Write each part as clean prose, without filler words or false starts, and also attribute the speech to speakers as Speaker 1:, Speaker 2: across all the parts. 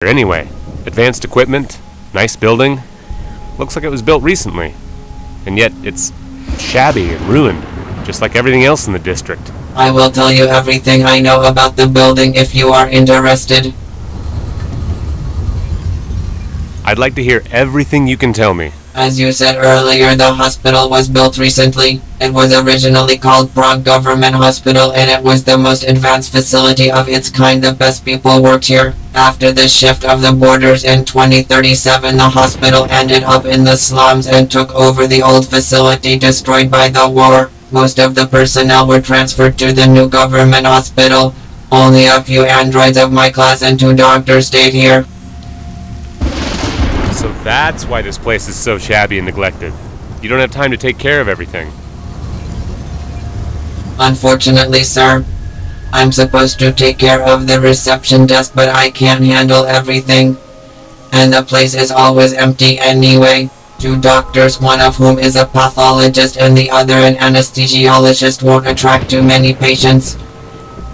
Speaker 1: Anyway, advanced equipment, nice building. Looks like it was built recently. And yet it's shabby and ruined, just like everything else in the district.
Speaker 2: I will tell you everything I know about the building if you are interested.
Speaker 1: I'd like to hear everything you can tell me.
Speaker 2: As you said earlier, the hospital was built recently. It was originally called Prague Government Hospital, and it was the most advanced facility of its kind. The best people worked here. After the shift of the borders in 2037, the hospital ended up in the slums and took over the old facility destroyed by the war. Most of the personnel were transferred to the new government hospital. Only a few androids of my class and 2 doctors stayed here.
Speaker 1: So that's why this place is so shabby and neglected. You don't have time to take care of everything.
Speaker 2: Unfortunately, sir. I'm supposed to take care of the reception desk, but I can't handle everything. And the place is always empty anyway. 2 doctors, one of whom is a pathologist and the other an anesthesiologist, won't attract too many patients.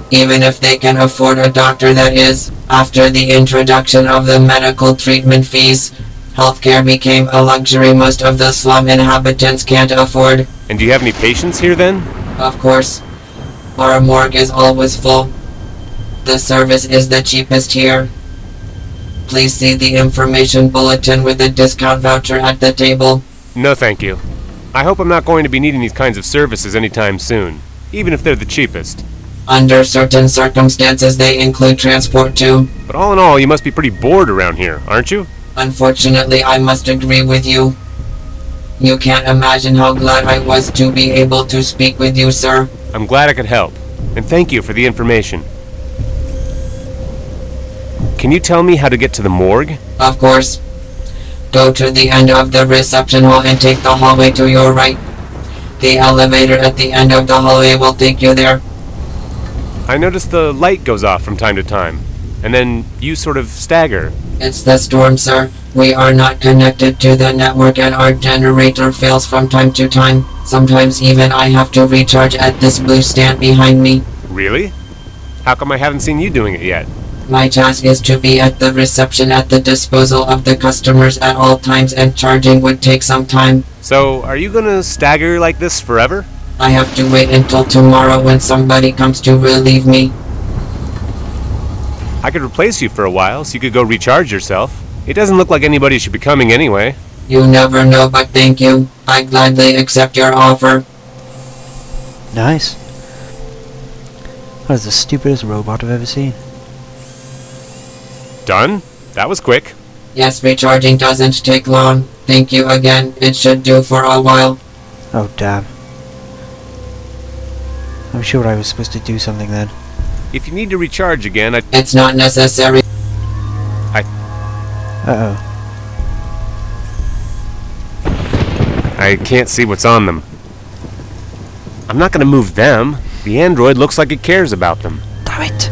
Speaker 2: Even if they can afford a doctor, that is. After the introduction of the medical treatment fees, healthcare became a luxury most of the slum inhabitants can't afford.
Speaker 1: And do you have any patients here then?
Speaker 2: Of course. Our morgue is always full. The service is the cheapest here. Please see the information bulletin with a discount voucher at the table.
Speaker 1: No thank you. I hope I'm not going to be needing these kinds of services anytime soon, even if they're the cheapest.
Speaker 2: Under certain circumstances they include transport too.
Speaker 1: But all in all, you must be pretty bored around here, aren't you?
Speaker 2: Unfortunately, I must agree with you. You can't imagine how glad I was to be able to speak with you, sir.
Speaker 1: I'm glad I could help, and thank you for the information. Can you tell me how to get to the morgue?
Speaker 2: Of course. Go to the end of the reception hall and take the hallway to your right. The elevator at the end of the hallway will take you there.
Speaker 1: I noticed the light goes off from time to time, and then you sort of stagger.
Speaker 2: It's the storm, sir. We are not connected to the network and our generator fails from time to time. Sometimes even I have to recharge at this blue stand behind me.
Speaker 1: Really? How come I haven't seen you doing it yet?
Speaker 2: My task is to be at the reception at the disposal of the customers at all times, and charging would take some time.
Speaker 1: So, are you gonna stagger like this forever?
Speaker 2: I have to wait until tomorrow when somebody comes to relieve me.
Speaker 1: I could replace you for a while so you could go recharge yourself. It doesn't look like anybody should be coming anyway.
Speaker 2: You never know, but thank you. I gladly accept your offer.
Speaker 3: Nice. That is the stupidest robot I've ever seen.
Speaker 1: Done? That was quick.
Speaker 2: Yes, recharging doesn't take long. Thank you again. It should do for a while.
Speaker 3: Oh damn. I'm sure I was supposed to do something then.
Speaker 1: If you need to recharge again,
Speaker 2: It's not necessary.
Speaker 3: Uh-oh.
Speaker 1: I can't see what's on them. I'm not gonna move them. The android looks like it cares about them.
Speaker 3: Damn it!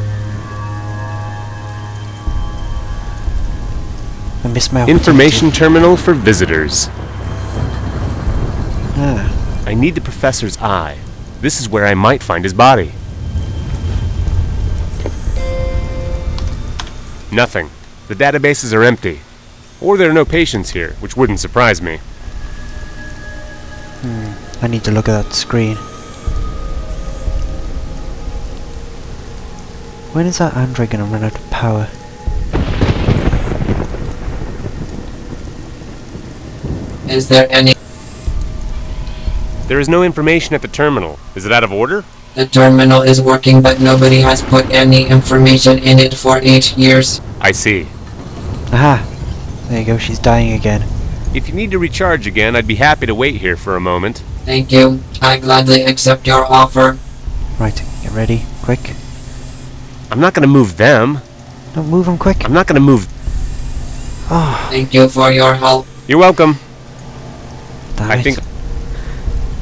Speaker 3: I missed my opportunity.
Speaker 1: Information terminal for visitors.
Speaker 3: Ah.
Speaker 1: I need the professor's eye. This is where I might find his body. Nothing. The databases are empty. Or there are no patients here, which wouldn't surprise me.
Speaker 3: I need to look at that screen. When is that android gonna run out of power?
Speaker 2: Is there any...
Speaker 1: There is no information at the terminal. Is it out of order?
Speaker 2: The terminal is working, but nobody has put any information in it for 8 years.
Speaker 1: I see.
Speaker 3: Aha! There you go, she's dying again.
Speaker 1: If you need to recharge again, I'd be happy to wait here for a moment.
Speaker 2: Thank you. I gladly accept your offer.
Speaker 3: Right, get ready, quick.
Speaker 1: I'm not gonna move them.
Speaker 3: Don't move them quick.
Speaker 1: I'm not gonna move...
Speaker 3: Oh,
Speaker 2: Thank you for your help.
Speaker 1: You're welcome.
Speaker 3: damn
Speaker 1: I
Speaker 3: it.
Speaker 1: think...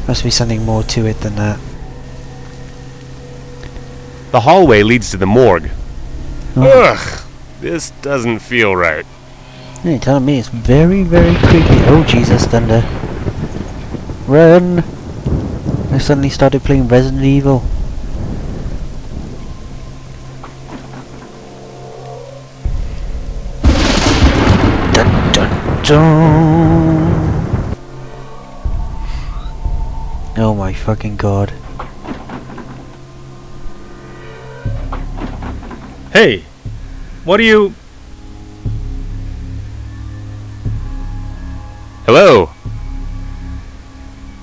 Speaker 3: Must be something more to it than that.
Speaker 1: The hallway leads to the morgue.
Speaker 3: Oh.
Speaker 1: Ugh! This doesn't feel right.
Speaker 3: You're telling me it's very, very creepy. Oh Jesus, thunder. Run! I suddenly started playing Resident Evil. Dun dun dun. Oh my fucking god.
Speaker 4: Hey, what are you...
Speaker 1: Hello.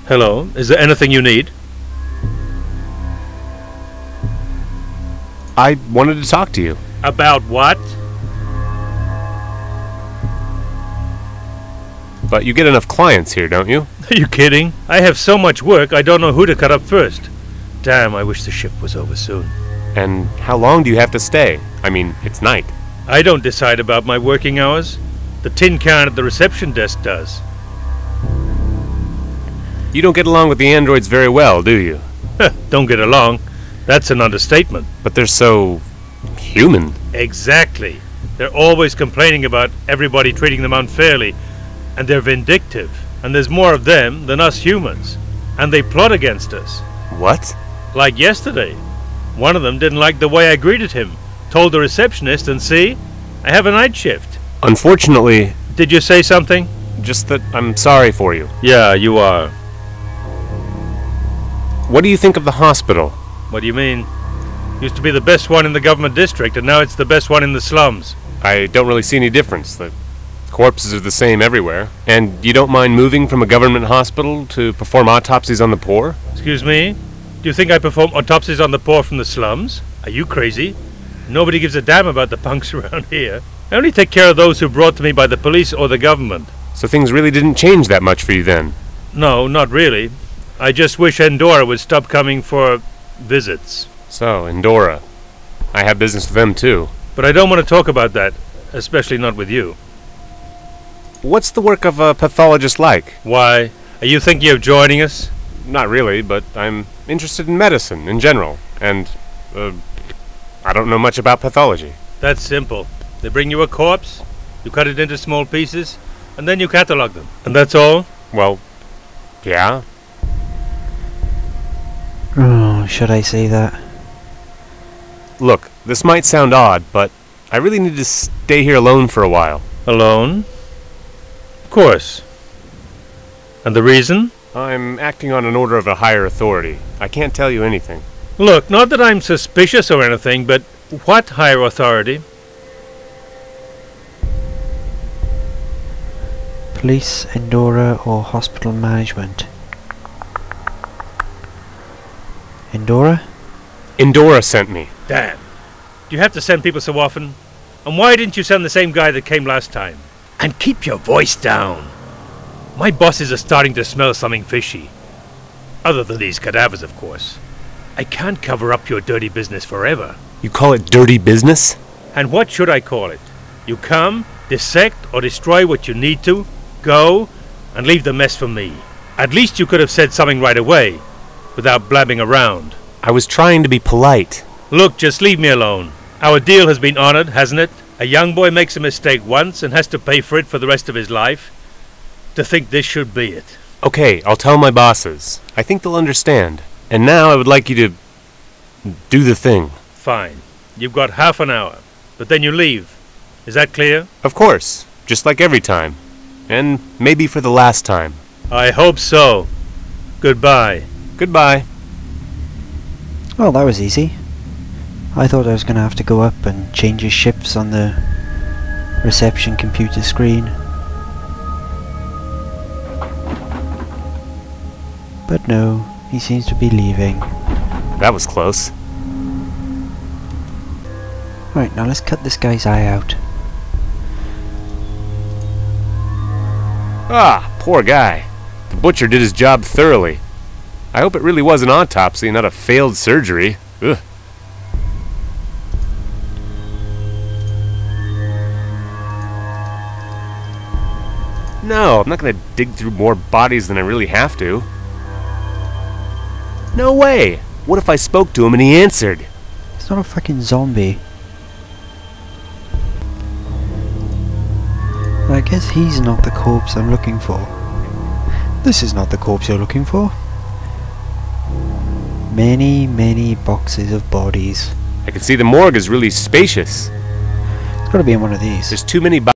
Speaker 4: Hello, is there anything you need?
Speaker 1: I wanted to talk to you.
Speaker 4: About what?
Speaker 1: But you get enough clients here, don't you?
Speaker 4: Are you kidding? I have so much work, I don't know who to cut up first. Damn, I wish the shift was over soon.
Speaker 1: And how long do you have to stay? I mean, it's night.
Speaker 4: I don't decide about my working hours. The tin can at the reception desk does.
Speaker 1: You don't get along with the androids very well, do you?
Speaker 4: Don't get along. That's an understatement.
Speaker 1: But they're so... human.
Speaker 4: Exactly. They're always complaining about everybody treating them unfairly. And they're vindictive. And there's more of them than us humans. And they plot against us.
Speaker 1: What?
Speaker 4: Like yesterday. One of them didn't like the way I greeted him. Told the receptionist, and see? I have a night shift.
Speaker 1: Unfortunately...
Speaker 4: Did you say something?
Speaker 1: Just that I'm sorry for you.
Speaker 4: Yeah, you are.
Speaker 1: What do you think of the hospital?
Speaker 4: What do you mean? Used to be the best one in the government district, and now it's the best one in the slums.
Speaker 1: I don't really see any difference. The corpses are the same everywhere. And you don't mind moving from a government hospital to perform autopsies on the poor?
Speaker 4: Excuse me? Do you think I perform autopsies on the poor from the slums? Are you crazy? Nobody gives a damn about the punks around here. I only take care of those who are brought to me by the police or the government.
Speaker 1: So things really didn't change that much for you then?
Speaker 4: No, not really. I just wish Endora would stop coming for visits.
Speaker 1: So, Endora. I have business with them too.
Speaker 4: But I don't want to talk about that, especially not with you.
Speaker 1: What's the work of a pathologist like?
Speaker 4: Why? Are you thinking of joining us?
Speaker 1: Not really, but I'm interested in medicine in general. And, I don't know much about pathology.
Speaker 4: That's simple. They bring you a corpse, you cut it into small pieces, and then you catalog them. And that's all?
Speaker 1: Well, yeah.
Speaker 3: Oh, should I say that?
Speaker 1: Look, this might sound odd, but I really need to stay here alone for a while.
Speaker 4: Alone? Of course. And the reason?
Speaker 1: I'm acting on an order of a higher authority. I can't tell you anything.
Speaker 4: Look, not that I'm suspicious or anything, but what higher authority?
Speaker 3: Police, Endora, or hospital management? Endora?
Speaker 1: Endora sent me.
Speaker 4: Damn. Do you have to send people so often? And why didn't you send the same guy that came last time? And keep your voice down. My bosses are starting to smell something fishy. Other than these cadavers, of course. I can't cover up your dirty business forever.
Speaker 1: You call it dirty business?
Speaker 4: And what should I call it? You come, dissect or destroy what you need to, go, and leave the mess for me. At least you could have said something right away, without blabbing around.
Speaker 1: I was trying to be polite.
Speaker 4: Look, just leave me alone. Our deal has been honored, hasn't it? A young boy makes a mistake once and has to pay for it for the rest of his life. To think this should be it.
Speaker 1: Okay, I'll tell my bosses. I think they'll understand. And now I would like you to do the thing.
Speaker 4: Fine. You've got half an hour. But then you leave. Is that clear?
Speaker 1: Of course. Just like every time. And maybe for the last time.
Speaker 4: I hope so. Goodbye.
Speaker 1: Goodbye.
Speaker 3: Well, that was easy. I thought I was going to have to go up and change his shifts on the reception computer screen. But no, he seems to be leaving.
Speaker 1: That was close.
Speaker 3: Right, now let's cut this guy's eye out.
Speaker 1: Ah, poor guy. The butcher did his job thoroughly. I hope it really was an autopsy, not a failed surgery. Ugh. No, I'm not gonna dig through more bodies than I really have to. No way! What if I spoke to him and he answered?
Speaker 3: It's not a fucking zombie. I guess he's not the corpse I'm looking for. This is not the corpse you're looking for. Many, many boxes of bodies.
Speaker 1: I can see the morgue is really spacious.
Speaker 3: It's gotta be in one of these.
Speaker 1: There's too many